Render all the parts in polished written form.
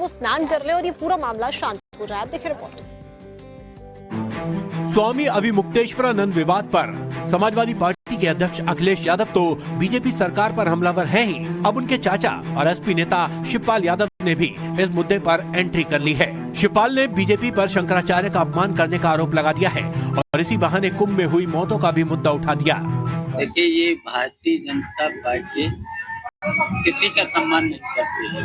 वो स्नान कर ले और ये पूरा मामला शांत हो जाए। आप देखिए रिपोर्ट। स्वामी अविमुक्तेश्वरानंद विवाद पर समाजवादी पार्टी के अध्यक्ष अखिलेश यादव तो बीजेपी सरकार पर हमलावर हैं ही। अब उनके चाचा और एसपी नेता शिवपाल यादव ने भी इस मुद्दे पर एंट्री कर ली है। शिवपाल ने बीजेपी पर शंकराचार्य का अपमान करने का आरोप लगा दिया है और इसी बहाने कुंभ में हुई मौतों का भी मुद्दा उठा दिया। देखिए, ये भारतीय जनता पार्टी किसी का सम्मान नहीं करती है।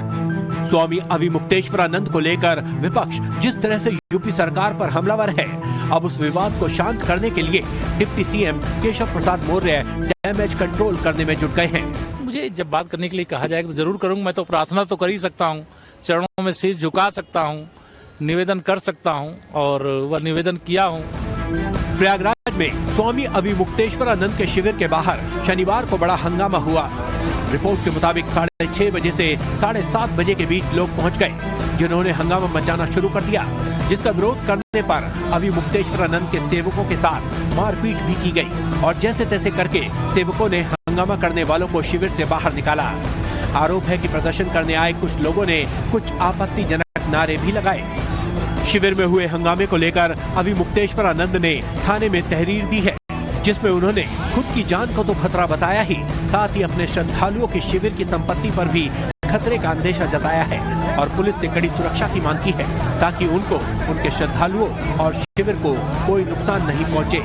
स्वामी अविमुक्तेश्वरानंद को लेकर विपक्ष जिस तरह से यूपी सरकार पर हमलावर है, अब उस विवाद को शांत करने के लिए deputy CM Keshav Prasad Maurya damage control करने में जुट गए हैं। मुझे जब बात करने के लिए कहा जाएगा तो जरूर करूंगा। मैं तो प्रार्थना तो कर ही सकता हूँ, चरणों में शीश झुका सकता हूँ, निवेदन कर सकता हूँ और वह निवेदन किया हूँ। प्रयागराज में स्वामी अविमुक्तेश्वरानंद के शिविर के बाहर शनिवार को बड़ा हंगामा हुआ। रिपोर्ट के मुताबिक 6:30 बजे से 7:30 बजे के बीच लोग पहुंच गए, जिन्होंने हंगामा मचाना शुरू कर दिया, जिसका विरोध करने पर अविमुक्तेश्वरानंद के सेवकों के साथ मारपीट भी की गई और जैसे तैसे करके सेवकों ने हंगामा करने वालों को शिविर से बाहर निकाला। आरोप है कि प्रदर्शन करने आए कुछ लोगों ने कुछ आपत्तिजनक नारे भी लगाए। शिविर में हुए हंगामे को लेकर अविमुक्तेश्वरानंद ने थाने में तहरीर दी है, जिसमें उन्होंने खुद की जान को तो खतरा बताया ही, साथ ही अपने श्रद्धालुओं की शिविर की संपत्ति पर भी खतरे का अंदेशा जताया है और पुलिस से कड़ी सुरक्षा की मांग की है, ताकि उनको, उनके श्रद्धालुओं और शिविर को कोई नुकसान नहीं पहुंचे।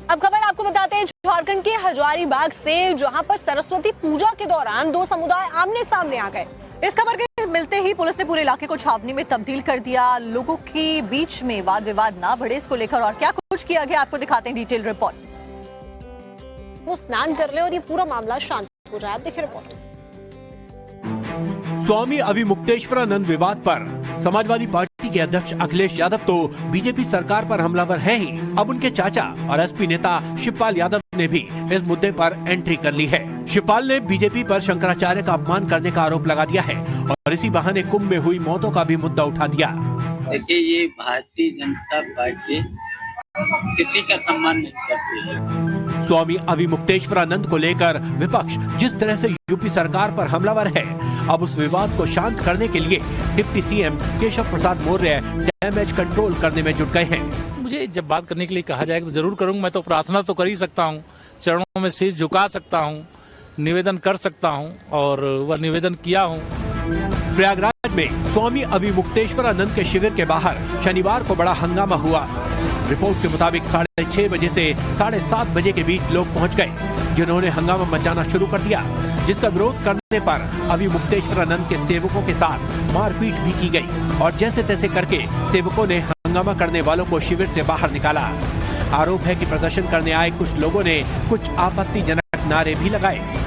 अब खबर आपको बताते हैं झारखंड के हजारीबाग से, जहां पर सरस्वती पूजा के दौरान दो समुदाय आमने सामने आ गए। इस खबर के मिलते ही पुलिस ने पूरे इलाके को छावनी में तब्दील कर दिया। लोगों के बीच में वाद विवाद ना बढ़े, इसको लेकर और क्या कुछ किया गया आपको दिखाते हैं डिटेल रिपोर्ट। वो स्नान कर ले और ये पूरा मामला शांत हो जाए। आप देखिए रिपोर्ट। स्वामी अविमुक्तेश्वरानंद विवाद पर समाजवादी पार्टी के अध्यक्ष अखिलेश यादव तो बीजेपी सरकार पर हमलावर हैं ही। अब उनके चाचा और एसपी नेता शिवपाल यादव ने भी इस मुद्दे पर एंट्री कर ली है। शिवपाल ने बीजेपी पर शंकराचार्य का अपमान करने का आरोप लगा दिया है और इसी बहाने कुंभ में हुई मौतों का भी मुद्दा उठा दिया। देखिए, ये भारतीय जनता पार्टी किसी का सम्मान नहीं करती है। स्वामी अविमुक्तेश्वरानंद को लेकर विपक्ष जिस तरह से यूपी सरकार पर हमलावर है, अब उस विवाद को शांत करने के लिए deputy CM Keshav Prasad Maurya damage control करने में जुट गए हैं। मुझे जब बात करने के लिए कहा जाएगा तो जरूर करूंगा। मैं तो प्रार्थना तो कर ही सकता हूँ, चरणों में शीश झुका सकता हूँ, निवेदन कर सकता हूँ और वह निवेदन किया हूँ। प्रयागराज में स्वामी अविमुक्तेश्वरानंद के शिविर के बाहर शनिवार को बड़ा हंगामा हुआ। रिपोर्ट के मुताबिक 6:30 बजे से 7:30 बजे के बीच लोग पहुंच गए, जिन्होंने हंगामा मचाना शुरू कर दिया, जिसका विरोध करने पर अविमुक्तेश्वरानंद के सेवकों के साथ मारपीट भी की गई और जैसे तैसे करके सेवकों ने हंगामा करने वालों को शिविर से बाहर निकाला। आरोप है कि प्रदर्शन करने आए कुछ लोगों ने कुछ आपत्तिजनक नारे भी लगाए।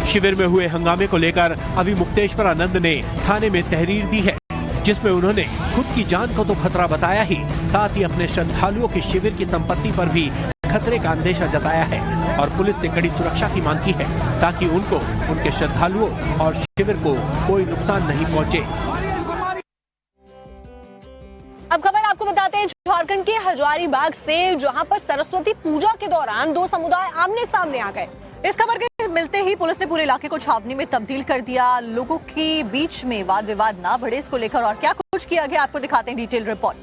शिविर में हुए हंगामे को लेकर अविमुक्तेश्वरानंद ने थाने में तहरीर दी है, जिसमें उन्होंने खुद की जान को तो खतरा बताया ही, साथ ही अपने श्रद्धालुओं की शिविर की संपत्ति पर भी खतरे का अंदेशा जताया है और पुलिस से कड़ी सुरक्षा की मांग की है, ताकि उनको, उनके श्रद्धालुओं और शिविर को कोई नुकसान नहीं पहुंचे। अब खबर आपको बताते हैं झारखंड के हजारीबाग से, जहां पर सरस्वती पूजा के दौरान दो समुदाय आमने सामने आ गए। इस खबर के मिलते ही पुलिस ने पूरे इलाके को छावनी में तब्दील कर दिया। लोगों के बीच में वाद विवाद ना बढ़े, इसको लेकर और क्या कुछ किया गया आपको दिखाते हैं डिटेल रिपोर्ट।